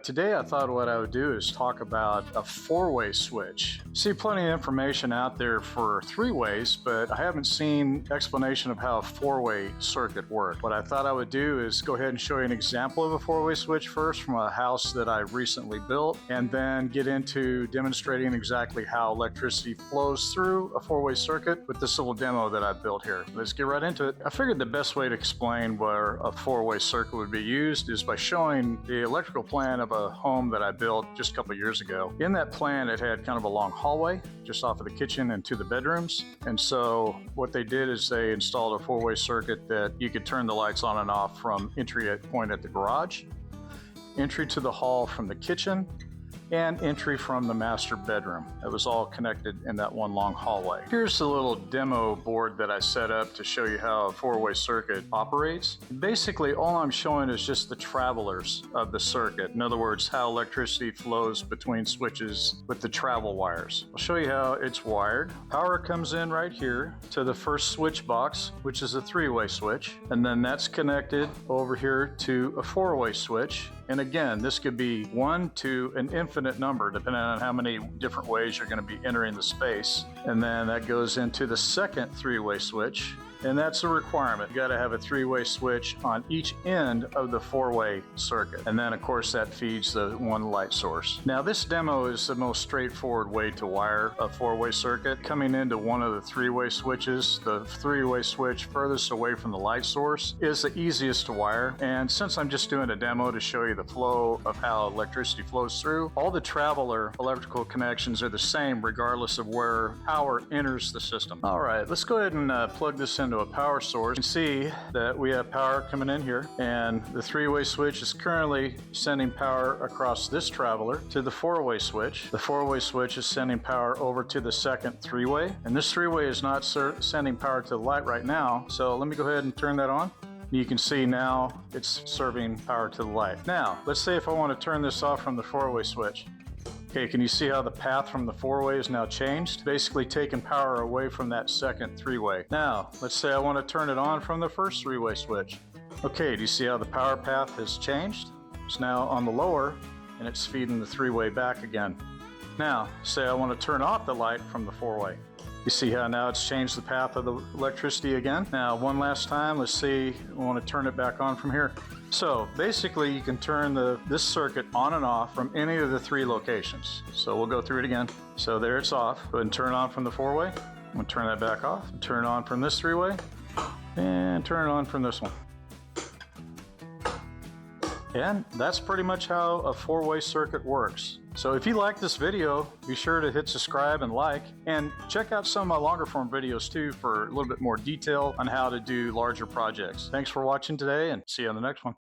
Today I thought what I would do is talk about a four-way switch. See plenty of information out there for three-ways, but I haven't seen explanation of how a four-way circuit works. What I thought I would do is go ahead and show you an example of a four-way switch first from a house that I recently built, and then get into demonstrating exactly how electricity flows through a four-way circuit with this little demo that I built here. Let's get right into it. I figured the best way to explain where a four-way circuit would be used is by showing the electrical plan of a home that I built just a couple of years ago. In that plan, it had kind of a long hallway just off of the kitchen and to the bedrooms. And so what they did is they installed a four-way circuit that you could turn the lights on and off from entry point at the garage, entry to the hall from the kitchen, and entry from the master bedroom. It was all connected in that one long hallway. Here's the little demo board that I set up to show you how a four-way circuit operates. Basically, all I'm showing is just the travelers of the circuit. In other words, how electricity flows between switches with the travel wires. I'll show you how it's wired. Power comes in right here to the first switch box, which is a three-way switch, and then that's connected over here to a four-way switch. And again, this could be one to an infinite number, depending on how many different ways you're going to be entering the space. And then that goes into the second three-way switch. And that's a requirement. You got to have a three-way switch on each end of the four-way circuit. And then, of course, that feeds the one light source. Now, this demo is the most straightforward way to wire a four-way circuit. Coming into one of the three-way switches, the three-way switch furthest away from the light source is the easiest to wire. And since I'm just doing a demo to show you the flow of how electricity flows through, all the traveler electrical connections are the same regardless of where power enters the system. All right, let's go ahead and plug this into a power source. You can see that we have power coming in here, and the three-way switch is currently sending power across this traveler to the four-way switch. The four-way switch is sending power over to the second three-way, and this three-way is not sending power to the light right now. So let me go ahead and turn that on. You can see now it's serving power to the light. Now, let's say if I want to turn this off from the four-way switch. Okay, can you see how the path from the four-way is now changed? Basically taking power away from that second three-way. Now, let's say I want to turn it on from the first three-way switch. Okay, do you see how the power path has changed? It's now on the lower, and it's feeding the three-way back again. Now, say I want to turn off the light from the four-way. You see how now it's changed the path of the electricity again? Now, one last time, let's see, I want to turn it back on from here. So basically you can turn this circuit on and off from any of the three locations. So we'll go through it again. So there it's off. Go ahead and turn it on from the four-way. I'm going to turn that back off. Turn it on from this three-way. And turn it on from this one. And that's pretty much how a four-way circuit works. So if you like this video, be sure to hit subscribe and like, and check out some of my longer form videos too for a little bit more detail on how to do larger projects. Thanks for watching today, and see you on the next one.